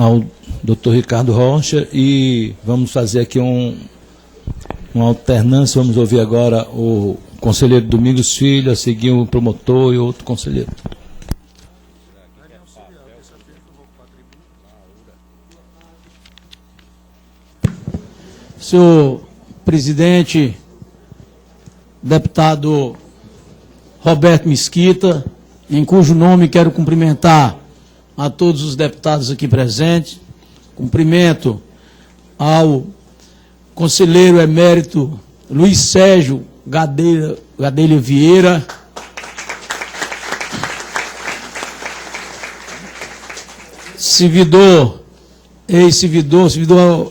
ao Dr. Ricardo Rocha e vamos fazer aqui uma alternância. Vamos ouvir agora o conselheiro Domingos Filho, a seguir o promotor e outro conselheiro. Senhor presidente, deputado Roberto Mesquita, em cujo nome quero cumprimentar a todos os deputados aqui presentes. Cumprimento ao conselheiro emérito Luiz Sérgio Gadelha Vieira, servidor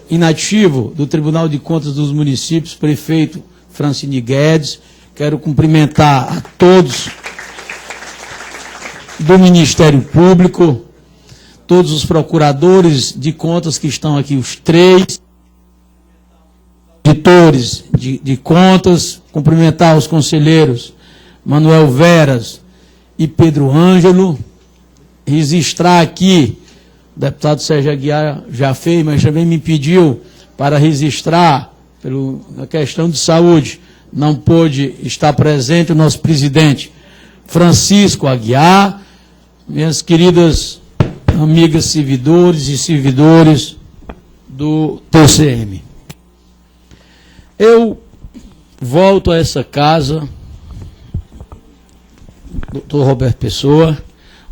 inativo do Tribunal de Contas dos Municípios, prefeito Francine Guedes. Quero cumprimentar a todos do Ministério Público, todos os procuradores de contas que estão aqui, os 3 editores de contas, cumprimentar os conselheiros Manuel Veras e Pedro Ângelo, registrar aqui, o deputado Sérgio Aguiar já fez, mas também me pediu para registrar, na questão de saúde, não pôde estar presente o nosso presidente Francisco Aguiar, minhas queridas amigas servidores e servidores do TCM. Eu volto a essa casa, doutor Roberto Pessoa,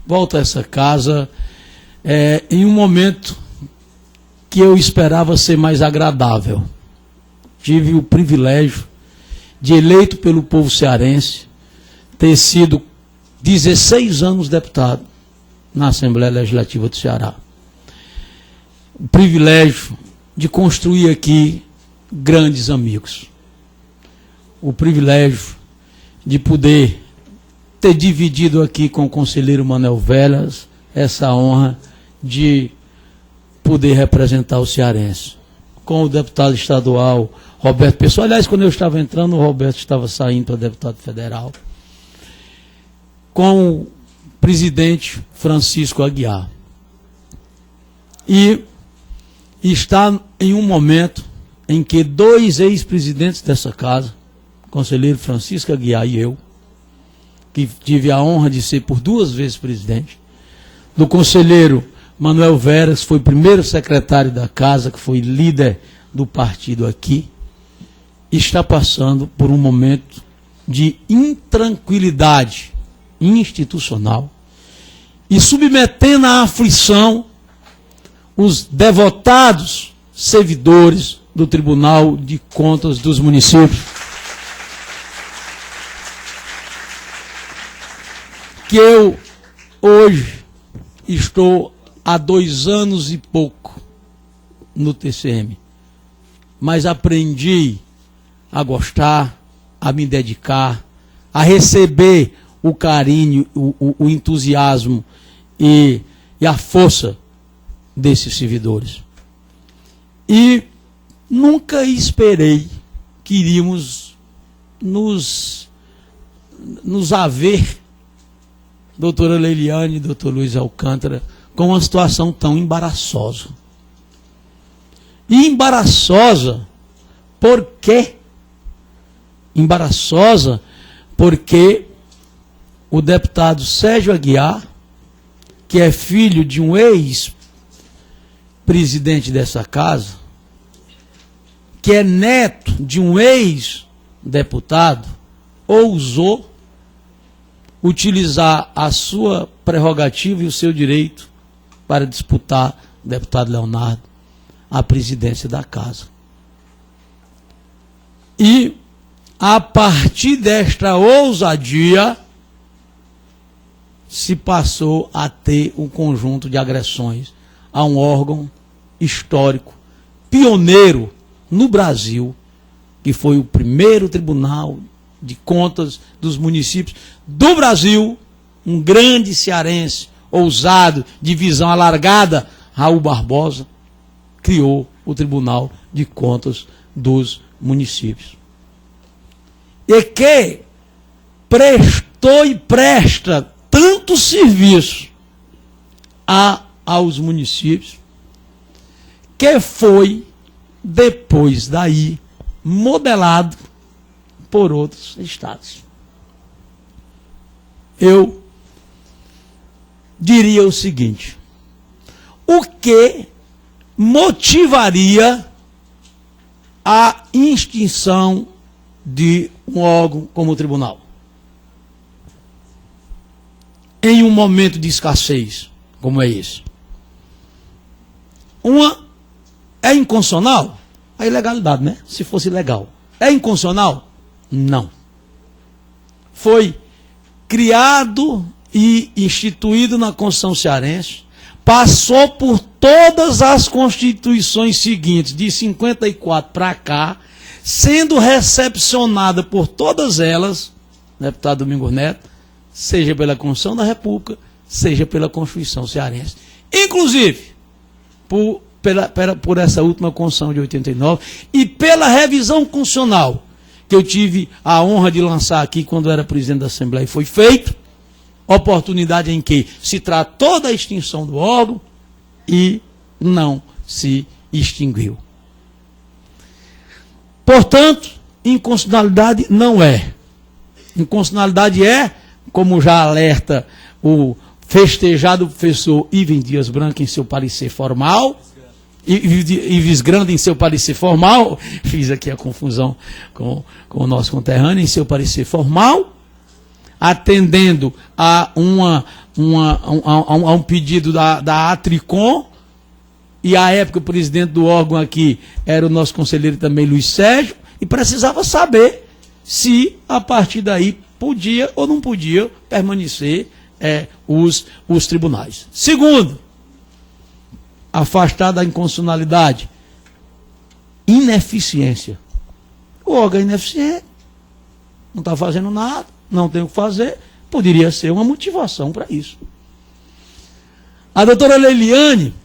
volto a essa casa em um momento que eu esperava ser mais agradável. Tive o privilégio de, eleito pelo povo cearense, ter sido 16 anos deputado na Assembleia Legislativa do Ceará. O privilégio de construir aqui grandes amigos. O privilégio de poder ter dividido aqui com o conselheiro Manuel Veras essa honra de poder representar o cearense. Com o deputado estadual Roberto Pessoa. Aliás, quando eu estava entrando, o Roberto estava saindo para deputado federal. Com o presidente Francisco Aguiar. E está em um momento em que 2 ex-presidentes dessa casa, o conselheiro Francisco Aguiar e eu, que tive a honra de ser por 2 vezes presidente, do conselheiro Manuel Veras, foi primeiro secretário da casa, que foi líder do partido aqui, está passando por um momento de intranquilidade institucional e submetendo à aflição os devotados servidores do Tribunal de Contas dos Municípios, que eu hoje estou há 2 anos e pouco no TCM, mas aprendi a gostar, a me dedicar, a receber o carinho, o entusiasmo e a força desses servidores. E nunca esperei que iríamos nos haver, doutora Leiliane e doutor Luiz Alcântara, com uma situação tão embaraçosa. E embaraçosa por quê? Embaraçosa porque o deputado Sérgio Aguiar, que é filho de um ex-presidente dessa casa, que é neto de um ex-deputado, ousou utilizar a sua prerrogativa e o seu direito para disputar, deputado Leonardo, a presidência da casa. E, a partir desta ousadia, se passou a ter um conjunto de agressões a um órgão histórico, pioneiro no Brasil, que foi o primeiro Tribunal de Contas dos Municípios do Brasil, um grande cearense, ousado, de visão alargada, Raul Barbosa, criou o Tribunal de Contas dos Municípios. E que prestou e presta tanto serviço aos municípios que foi, depois daí, modelado por outros estados. Eu diria o seguinte: o que motivaria a extinção de um órgão como o tribunal? Em um momento de escassez como é esse. É inconstitucional? A ilegalidade, né? Se fosse legal. É inconstitucional? Não. Foi criado e instituído na Constituição cearense, passou por todas as constituições seguintes, de 54 para cá, sendo recepcionada por todas elas, deputado Domingos Neto, seja pela Constituição da República, seja pela Constituição cearense. Inclusive, por essa última Constituição de 89 e pela revisão constitucional, que eu tive a honra de lançar aqui quando era presidente da Assembleia e foi feito, oportunidade em que se tratou da extinção do órgão e não se extinguiu. Portanto, inconstitucionalidade não é. Inconstitucionalidade é, como já alerta o festejado professor Ivens Dias Branco em seu parecer formal, Ives Grande em seu parecer formal, fiz aqui a confusão com o nosso conterrâneo, em seu parecer formal, atendendo a um pedido da Atricom, e à época o presidente do órgão aqui era o nosso conselheiro também, Luiz Sérgio, e precisava saber se a partir daí podia ou não podia permanecer os tribunais. Segundo, afastar da inconstitucionalidade, ineficiência. O órgão é ineficiente, não está fazendo nada, não tem o que fazer, poderia ser uma motivação para isso. A doutora Leiliane,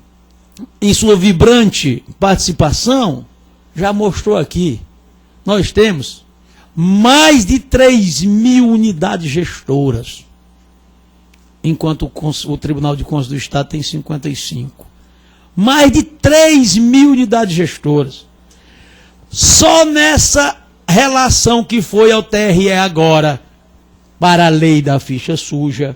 em sua vibrante participação, já mostrou aqui, nós temos mais de 3.000 unidades gestoras, enquanto o Tribunal de Contas do Estado tem 55. Mais de 3.000 unidades gestoras. Só nessa relação que foi ao TRE agora, para a lei da ficha suja,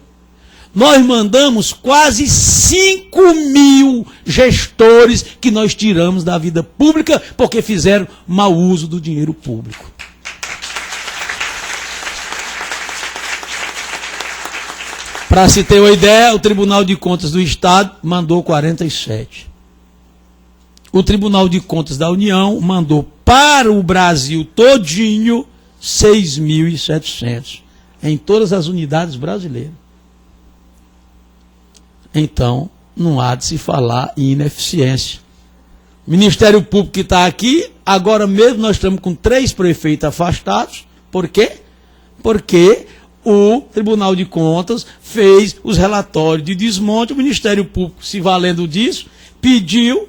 nós mandamos quase 5.000 gestores que nós tiramos da vida pública porque fizeram mau uso do dinheiro público. Para se ter uma ideia, o Tribunal de Contas do Estado mandou 47. O Tribunal de Contas da União mandou para o Brasil todinho 6.700 em todas as unidades brasileiras. Então, não há de se falar em ineficiência. O Ministério Público que está aqui, agora mesmo nós estamos com 3 prefeitos afastados. Por quê? Porque o Tribunal de Contas fez os relatórios de desmonte, o Ministério Público, se valendo disso, pediu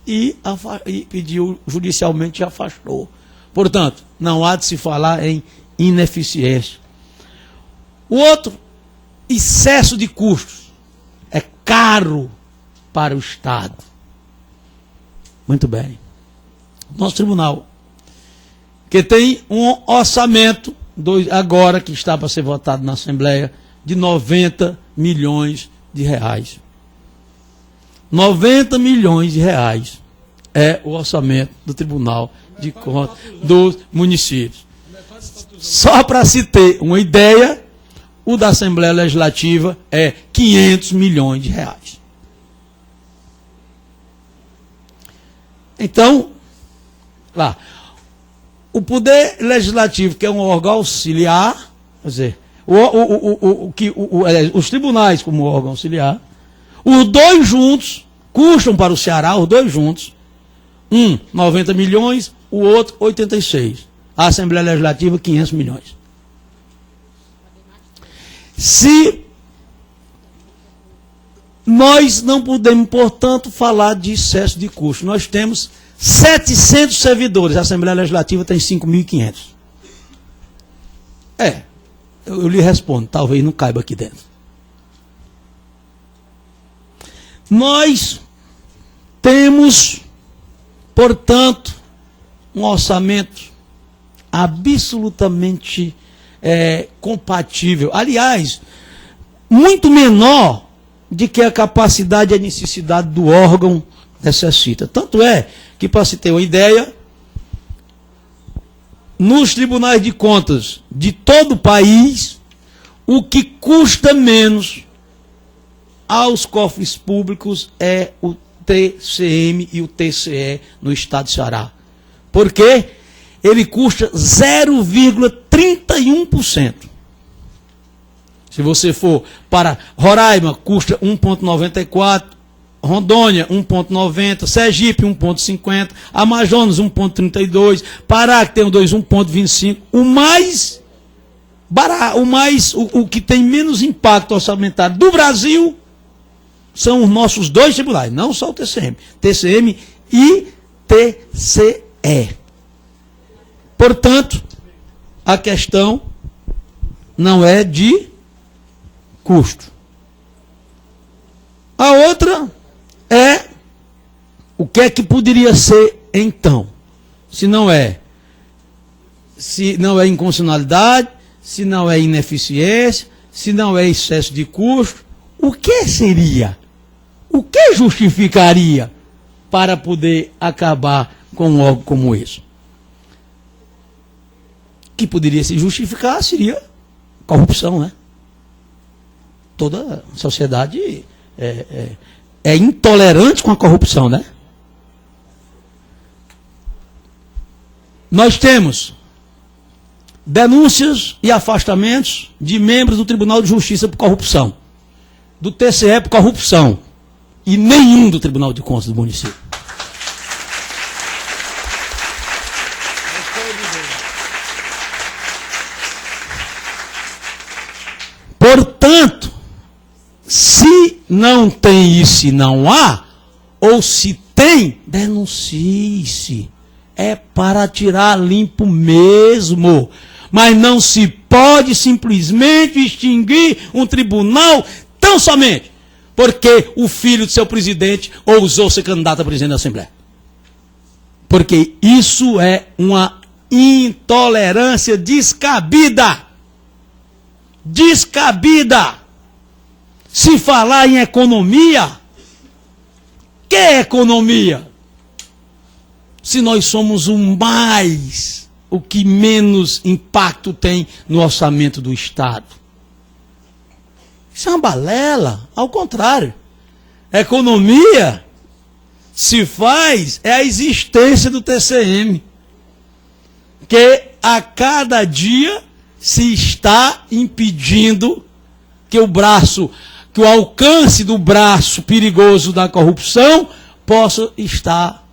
e pediu judicialmente e afastou. Portanto, não há de se falar em ineficiência. O outro, excesso de custos. É caro para o Estado. Muito bem. Nosso tribunal, que tem um orçamento, agora que está para ser votado na Assembleia, de 90 milhões de reais. 90 milhões de reais é o orçamento do Tribunal de Contas dos municípios. Só para se ter uma ideia, o da Assembleia Legislativa é 500 milhões de reais. Então, lá, o Poder Legislativo, que é um órgão auxiliar, quer dizer, os tribunais como órgão auxiliar, os dois juntos custam para o Ceará, os dois juntos, 90 milhões, o outro 86. A Assembleia Legislativa, 500 milhões. Se nós não podemos, portanto, falar de excesso de custo, nós temos 700 servidores, a Assembleia Legislativa tem 5.500. Eu lhe respondo, talvez não caiba aqui dentro. Nós temos Portanto, um orçamento absolutamente compatível. Aliás, muito menor de que a capacidade e a necessidade do órgão necessita. Tanto é que, para se ter uma ideia, nos tribunais de contas de todo o país, o que custa menos aos cofres públicos é o TCM e o TCE no estado de Ceará. Por quê? Ele custa 0,31%. Se você for para Roraima, custa 1,94%, Rondônia 1,90%, Sergipe 1,50%, Amazonas 1,32%, Pará, que tem o 1,25%. O que tem menos impacto orçamentário do Brasil são os nossos dois tribunais, não só o TCM e TCE. Portanto, a questão não é de custo. A outra é o que é que poderia ser então, se não é inconstitucionalidade, se não é ineficiência, se não é excesso de custo, o que seria? O que justificaria para poder acabar com um órgão como esse? Que poderia se justificar seria corrupção, né? Toda sociedade é intolerante com a corrupção, né? Nós temos denúncias e afastamentos de membros do Tribunal de Justiça por corrupção, do TCE por corrupção, e nenhum do Tribunal de Contas do município. Portanto, se não tem isso e não há, ou se tem, denuncie-se. É para tirar limpo mesmo. Mas não se pode simplesmente extinguir um tribunal tão somente porque o filho do seu presidente ousou ser candidato a presidente da Assembleia. Porque isso é uma intolerância descabida. Descabida. Se falar em economia, que é economia? Se nós somos o que menos impacto tem no orçamento do Estado. Isso é uma balela, ao contrário. Economia se faz é a existência do TCM, que a cada dia se está impedindo que o alcance do braço perigoso da corrupção possa estar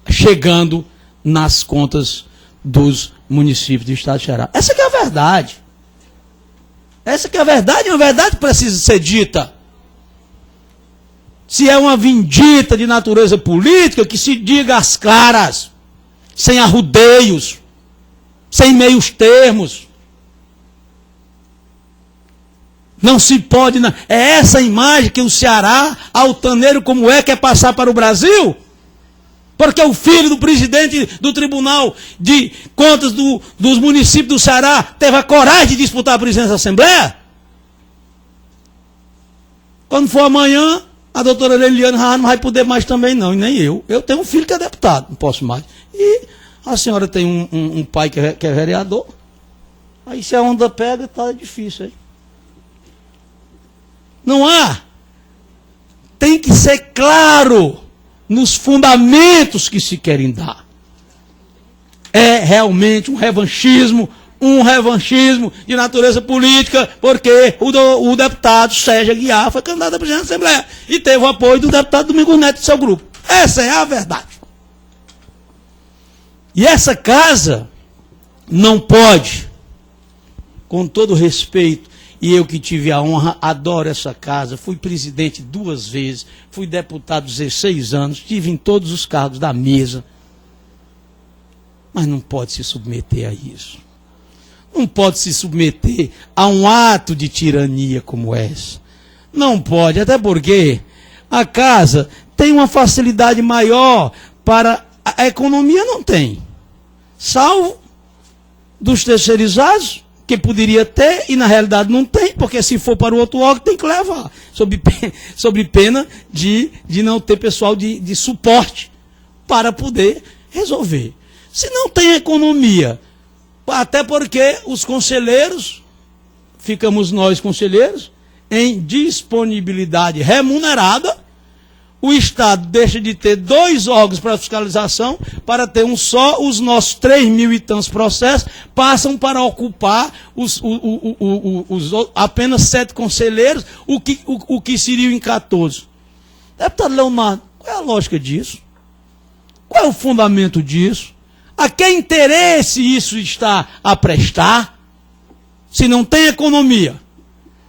chegando nas contas dos municípios do estado de Ceará. Essa que é a verdade. Essa que é a verdade, e uma verdade que precisa ser dita. Se é uma vindita de natureza política, que se diga às claras, sem arrudeios, sem meios termos. Não se pode... Não. É essa imagem que o Ceará, altaneiro como quer passar para o Brasil? Porque o filho do presidente do Tribunal de Contas dos municípios do Ceará teve a coragem de disputar a presidência da Assembleia? Quando for amanhã, a doutora Leliane não vai poder mais também não, e nem eu. Eu tenho um filho que é deputado, não posso mais. E a senhora tem um pai que é vereador. Aí se a onda pega, tá difícil. Hein? Não há. Tem que ser claro nos fundamentos que se querem dar. É realmente um revanchismo de natureza política, porque o deputado Sérgio Aguiar foi candidato a presidente da Assembleia e teve o apoio do deputado Domingos Neto e seu grupo. Essa é a verdade. E essa casa não pode, com todo respeito, e eu que tive a honra, adoro essa casa, fui presidente 2 vezes, fui deputado 16 anos, tive em todos os cargos da mesa, mas não pode se submeter a isso. Não pode se submeter a um ato de tirania como esse. Não pode, até porque a casa tem uma facilidade maior para a economia não tem. Salvo dos terceirizados, que poderia ter, e na realidade não tem, porque se for para o outro órgão tem que levar, sob pena de não ter pessoal de suporte para poder resolver. Se não tem economia, até porque os conselheiros, ficamos nós conselheiros, em disponibilidade remunerada, o Estado deixa de ter 2 órgãos para fiscalização, para ter um só, os nossos 3.000 e tantos processos passam para ocupar apenas 7 conselheiros, o que seriam em 14. Deputado Leonardo, qual é a lógica disso? Qual é o fundamento disso? A que interesse isso está a prestar? Se não tem economia,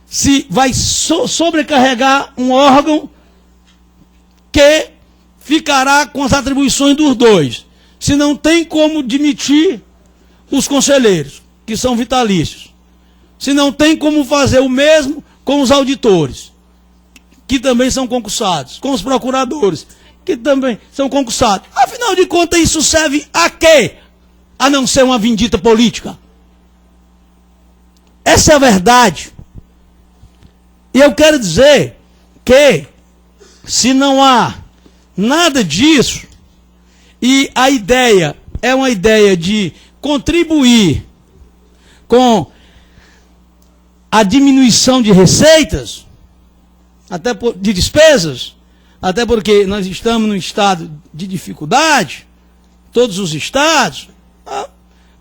se vai sobrecarregar um órgão que ficará com as atribuições dos 2. Se não tem como demitir os conselheiros, que são vitalícios. Se não tem como fazer o mesmo com os auditores, que também são concursados, com os procuradores, que também são concursados. Afinal de contas, isso serve a quê? A não ser uma vindita política. Essa é a verdade. E eu quero dizer que, se não há nada disso, e a ideia é uma ideia de contribuir com a diminuição de receitas, até de despesas, até porque nós estamos num estado de dificuldade, todos os estados,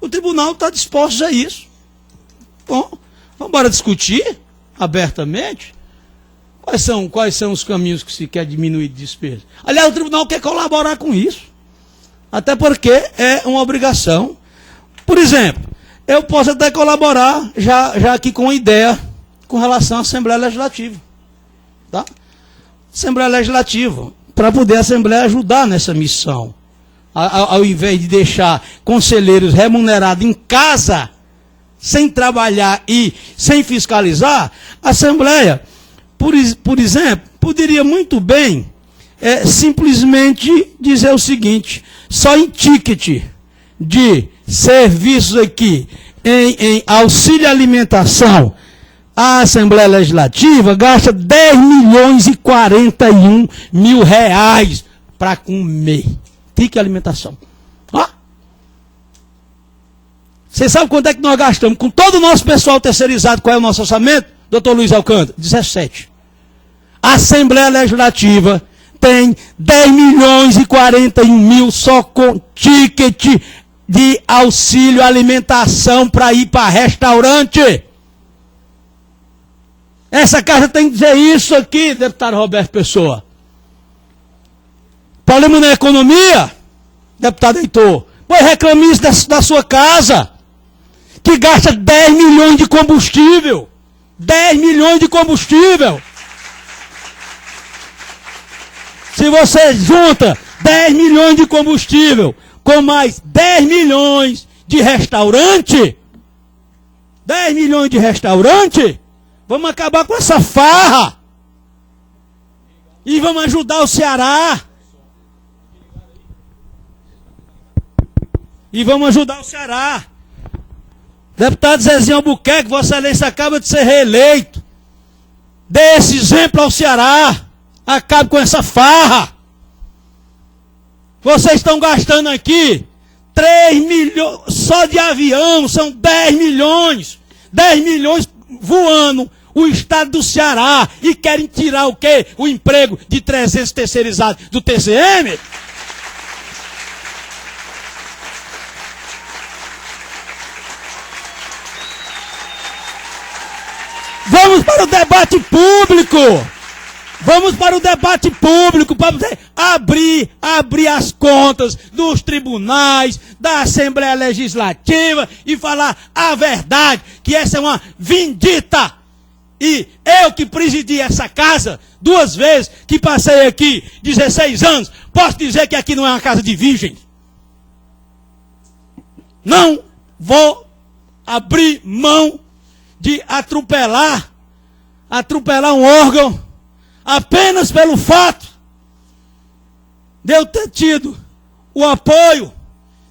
o tribunal está disposto a isso. Bom, vamos embora discutir abertamente quais são os caminhos que se quer diminuir de despesa. Aliás, o tribunal quer colaborar com isso, até porque é uma obrigação. Por exemplo, eu posso até colaborar já aqui com uma ideia com relação à Assembleia Legislativa. Tá? Assembleia Legislativa, para poder a Assembleia ajudar nessa missão. Ao invés de deixar conselheiros remunerados em casa, sem trabalhar e sem fiscalizar, a Assembleia, por exemplo, poderia muito bem simplesmente dizer o seguinte: só em ticket de serviços aqui, em auxílio alimentação, a Assembleia Legislativa gasta 10 milhões e 41 mil reais para comer. Ticket alimentação. Você sabe quanto é que nós gastamos com todo o nosso pessoal terceirizado? Qual é o nosso orçamento, doutor Luiz Alcântara? 17. A Assembleia Legislativa tem 10 milhões e 41 mil só com ticket de auxílio alimentação para ir para restaurante. Essa casa tem que dizer isso aqui, deputado Roberto Pessoa. Problema na economia, deputado Heitor? Pois reclame isso da sua casa, que gasta 10 milhões de combustível. 10 milhões de combustível. Se você junta 10 milhões de combustível com mais 10 milhões de restaurante, 10 milhões de restaurante, vamos acabar com essa farra. E vamos ajudar o Ceará. E vamos ajudar o Ceará. Deputado Zezinho Albuquerque, Vossa Excelência acaba de ser reeleito. Dê esse exemplo ao Ceará. Acabe com essa farra. Vocês estão gastando aqui 3 milhões, só de avião, são 10 milhões. 10 milhões voando o estado do Ceará. E querem tirar o quê? O emprego de 300 terceirizados do TCM? Vamos para o debate público. Vamos para o debate público para abrir as contas dos tribunais, da Assembleia Legislativa e falar a verdade, que essa é uma vindita. E eu que presidi essa casa 2 vezes, que passei aqui 16 anos, posso dizer que aqui não é uma casa de virgens. Não vou abrir mão de atropelar um órgão apenas pelo fato de eu ter tido o apoio,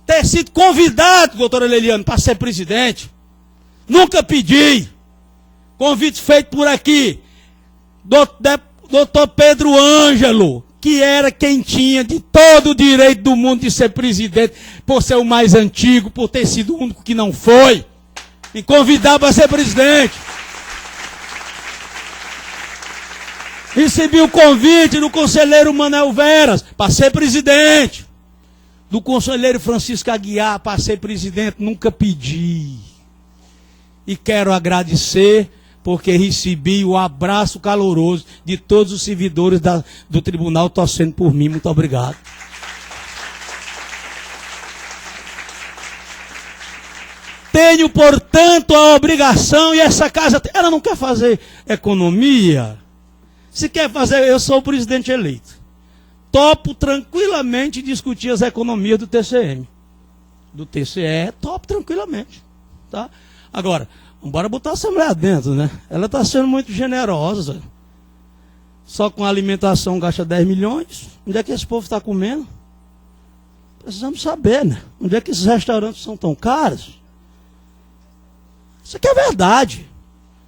ter sido convidado, doutora Leliane, para ser presidente. Nunca pedi. Convite feito por aqui. Doutor Pedro Ângelo, que era quem tinha de todo o direito do mundo de ser presidente, por ser o mais antigo, por ter sido o único que não foi, me convidar para ser presidente. Recebi o convite do conselheiro Manuel Veras para ser presidente. Do conselheiro Francisco Aguiar para ser presidente, nunca pedi. E quero agradecer, porque recebi o abraço caloroso de todos os servidores do tribunal torcendo por mim. Muito obrigado. Tenho, portanto, a obrigação, e essa casa, ela não quer fazer economia. Se quer fazer, eu sou o presidente eleito. Topo tranquilamente discutir as economias do TCM. Do TCE, topo tranquilamente. Tá? Agora, bora botar a Assembleia dentro, né? Ela está sendo muito generosa. Só com a alimentação gasta 10 milhões. Onde é que esse povo está comendo? Precisamos saber, né? Onde é que esses restaurantes são tão caros? Isso aqui é verdade.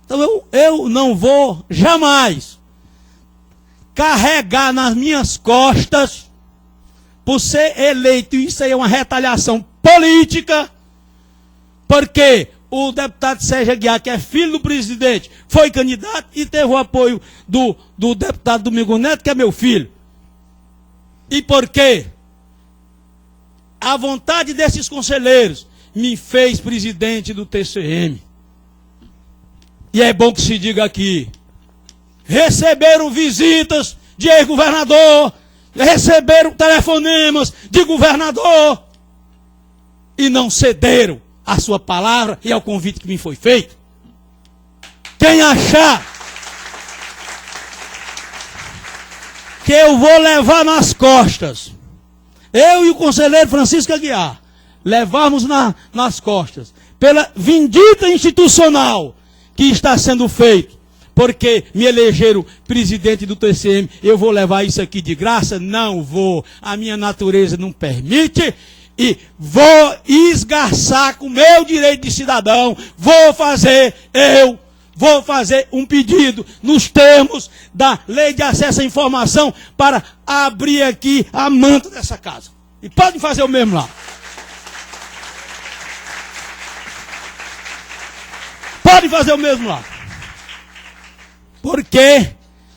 Então eu não vou jamais carregar nas minhas costas por ser eleito. Isso aí é uma retaliação política, porque o deputado Sérgio Aguiar, que é filho do presidente, foi candidato e teve o apoio do deputado Domingo Neto, que é meu filho. E porque a vontade desses conselheiros me fez presidente do TCM. E é bom que se diga aqui, receberam visitas de ex-governador, receberam telefonemas de governador e não cederam a sua palavra e ao convite que me foi feito. Quem achar que eu vou levar nas costas, eu e o conselheiro Francisco Aguiar, levarmos nas costas, pela vindita institucional que está sendo feito, porque me elegeram presidente do TCM, eu vou levar isso aqui de graça? Não vou. A minha natureza não permite. E vou esgarçar com o meu direito de cidadão. Vou fazer um pedido nos termos da Lei de Acesso à Informação para abrir aqui a manta dessa casa. E podem fazer o mesmo lá. Podem fazer o mesmo lá. Porque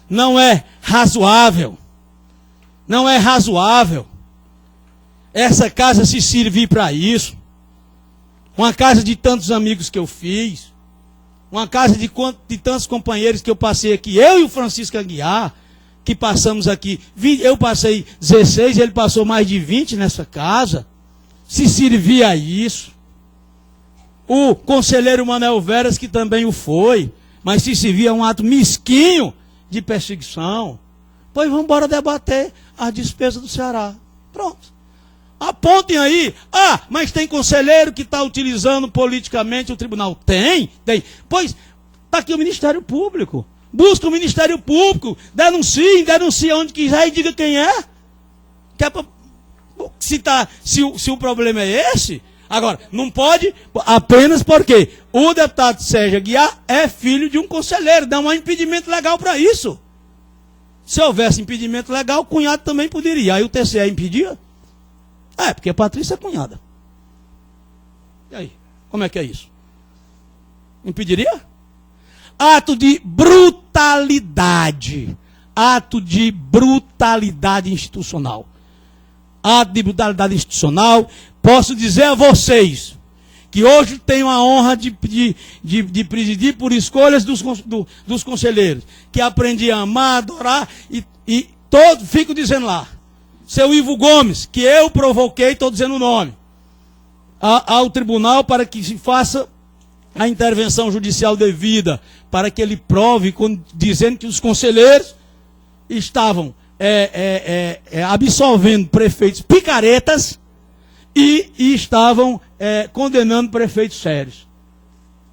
não é razoável. Não é razoável essa casa se servir para isso. Uma casa de tantos amigos que eu fiz. Uma casa de tantos companheiros que eu passei aqui. Eu e o Francisco Aguiar, que passamos aqui. Eu passei 16, ele passou mais de 20 nessa casa. Se servir a isso. O conselheiro Manuel Veras, que também o foi. Mas se servir a um ato mesquinho de perseguição. Pois vamos embora debater as despesas do Ceará. Pronto. Apontem aí. Ah, mas tem conselheiro que está utilizando politicamente o tribunal. Tem. Pois, está aqui o Ministério Público. Busca o Ministério Público. Denuncie onde quiser e diga quem é. Que é pra, se o problema é esse. Agora, não pode apenas porque o deputado Sérgio Aguiar é filho de um conselheiro. Dá um impedimento legal para isso. Se houvesse impedimento legal, o cunhado também poderia. Aí o TCE impedia? É, porque a Patrícia é cunhada. E aí? Como é que é isso? Impediria? Ato de brutalidade. Ato de brutalidade institucional. Ato de brutalidade institucional. Posso dizer a vocês que hoje tenho a honra de presidir por escolhas dos conselheiros, que aprendi a amar, adorar e todo, fico dizendo lá, seu Ivo Gomes, que eu provoquei, estou dizendo o nome, ao tribunal para que se faça a intervenção judicial devida, para que ele prove, dizendo que os conselheiros estavam absolvendo prefeitos picaretas e estavam condenando prefeitos sérios.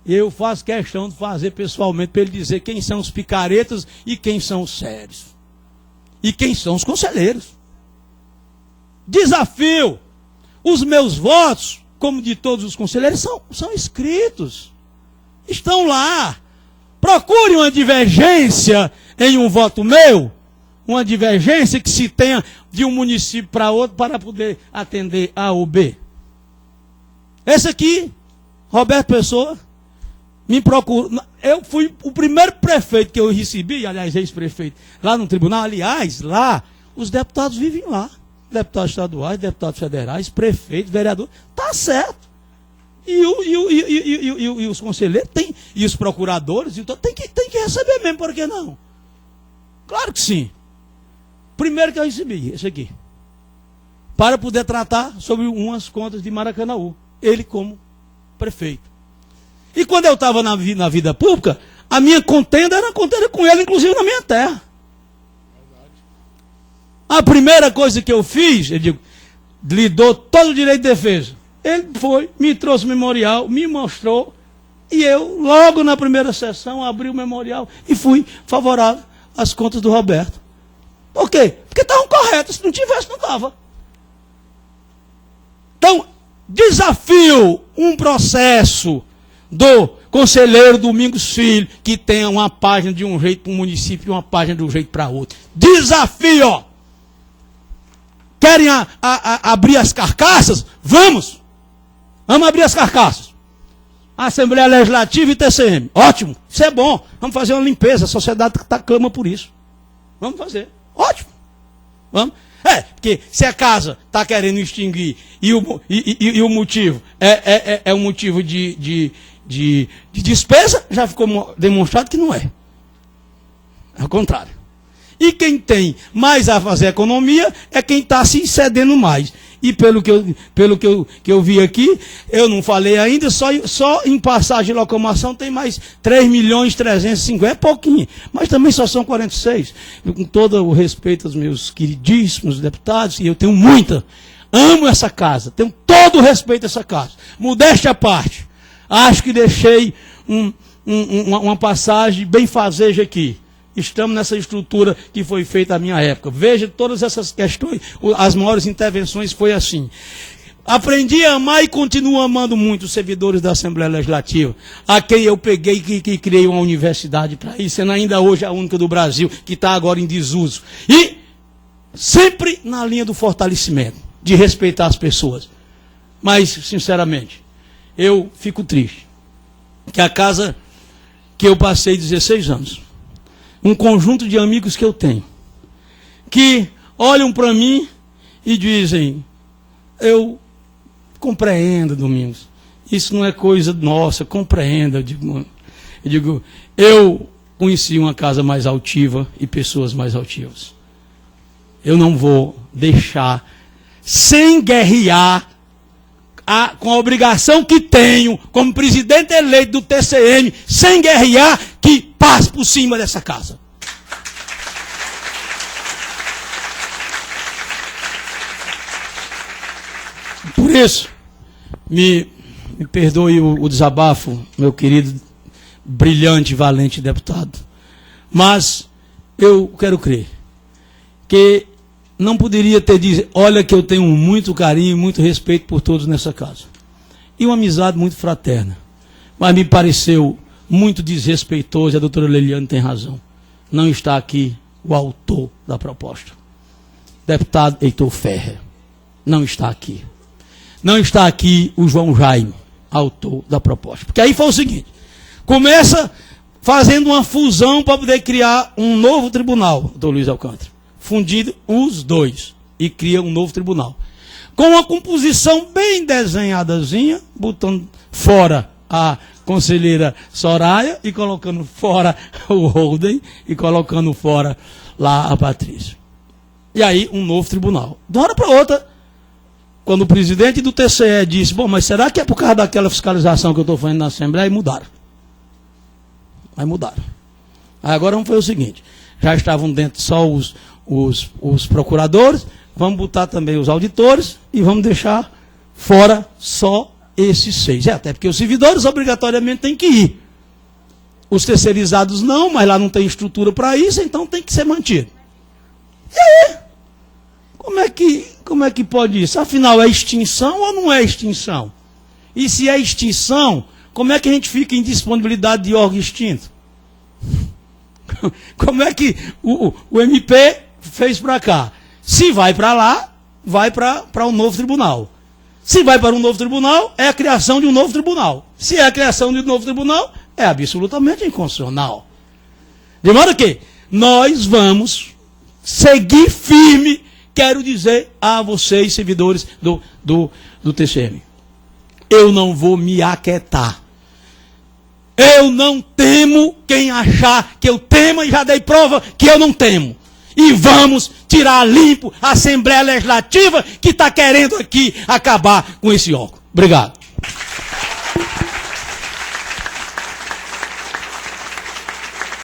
Eu faço questão de fazer pessoalmente para ele dizer quem são os picaretas e quem são os sérios. E quem são os conselheiros. Desafio. Os meus votos, como de todos os conselheiros, são escritos. Estão lá. Procure uma divergência em um voto meu, uma divergência que se tenha de um município para outro para poder atender A ou B. Esse aqui, Roberto Pessoa, me procurou. Eu fui o primeiro prefeito que eu recebi, aliás, ex-prefeito, lá no tribunal. Aliás, lá, os deputados vivem lá. Deputados estaduais, deputados federais, prefeitos, vereadores. Tá certo. E os conselheiros e os procuradores, então, tem que receber mesmo, por que não? Claro que sim. Primeiro que eu recebi, esse aqui. Para poder tratar sobre umas contas de Maracanaú. Ele como prefeito. E quando eu estava na vida pública, a minha contenda era uma contenda com ele, inclusive na minha terra. A primeira coisa que eu fiz, eu digo, lhe dou todo o direito de defesa. Ele foi, me trouxe o memorial, me mostrou, e eu, logo na primeira sessão, abri o memorial e fui favorável às contas do Roberto. Por quê? Porque estavam corretas, se não tivesse, não estava. Então, desafio um processo do conselheiro Domingos Filho, que tenha uma página de um jeito para um município e uma página de um jeito para outro. Desafio! Querem abrir as carcaças? Vamos! Vamos abrir as carcaças. Assembleia Legislativa e TCM. Ótimo, isso é bom. Vamos fazer uma limpeza, a sociedade clama por isso. Vamos fazer. Ótimo. Vamos. Porque se a casa está querendo extinguir e o motivo é um motivo de despesa, já ficou demonstrado que não é. Ao contrário. E quem tem mais a fazer economia é quem está se cedendo mais. E pelo que eu vi aqui, eu não falei ainda, só em passagem de locomoção tem mais 3.350.000, é pouquinho, mas também só são 46. Com todo o respeito aos meus queridíssimos deputados, e eu tenho muita, amo essa casa, tenho todo o respeito a essa casa. Modéstia à parte, acho que deixei uma passagem bem fazeja aqui. Estamos nessa estrutura que foi feita à minha época. Veja todas essas questões, as maiores intervenções foi assim. Aprendi a amar e continuo amando muito os servidores da Assembleia Legislativa, a quem eu peguei que criei uma universidade para isso, sendo ainda hoje a única do Brasil, que está agora em desuso. E sempre na linha do fortalecimento, de respeitar as pessoas. Mas, sinceramente, eu fico triste que a casa que eu passei 16 anos, um conjunto de amigos que eu tenho, que olham para mim e dizem, eu compreendo, Domingos, isso não é coisa nossa, compreenda. Eu digo, eu conheci uma casa mais altiva e pessoas mais altivas. Eu não vou deixar, sem guerrear, com a obrigação que tenho, como presidente eleito do TCM, sem guerrear, que passe por cima dessa casa. Por isso, me perdoe o desabafo, meu querido, brilhante, valente deputado, mas eu quero crer que não poderia ter dito, olha que eu tenho muito carinho e muito respeito por todos nessa casa. E uma amizade muito fraterna. Mas me pareceu muito desrespeitoso, e a doutora Leliane tem razão. Não está aqui o autor da proposta. Deputado Heitor Ferrer. Não está aqui. Não está aqui o João Jaime, autor da proposta. Porque aí foi o seguinte, começa fazendo uma fusão para poder criar um novo tribunal, doutor Luiz Alcântara. Fundido os dois e cria um novo tribunal. Com uma composição bem desenhadazinha, botando fora a conselheira Soraya e colocando fora o Holden e colocando fora lá a Patrícia. E aí um novo tribunal. De uma hora para outra, quando o presidente do TCE disse, bom, mas será que é por causa daquela fiscalização que eu estou fazendo na Assembleia? Aí mudaram. Aí mudaram. Aí agora foi o seguinte, já estavam dentro só os procuradores, vamos botar também os auditores e vamos deixar fora só esses 6. Até porque os servidores obrigatoriamente têm que ir. Os terceirizados não, mas lá não tem estrutura para isso, então tem que ser mantido. E aí? Como Como é que pode isso? Afinal, é extinção ou não é extinção? E se é extinção, como é que a gente fica em disponibilidade de órgão extinto? Como é que o MP fez para cá? Se vai para lá, vai para um novo tribunal. Se vai para um novo tribunal, é a criação de um novo tribunal. Se é a criação de um novo tribunal, é absolutamente inconstitucional. De modo que nós vamos seguir firme, quero dizer a vocês, servidores do TCM. Eu não vou me aquietar. Eu não temo quem achar que eu temo e já dei prova que eu não temo. E vamos tirar limpo a Assembleia Legislativa que está querendo aqui acabar com esse órgão. Obrigado.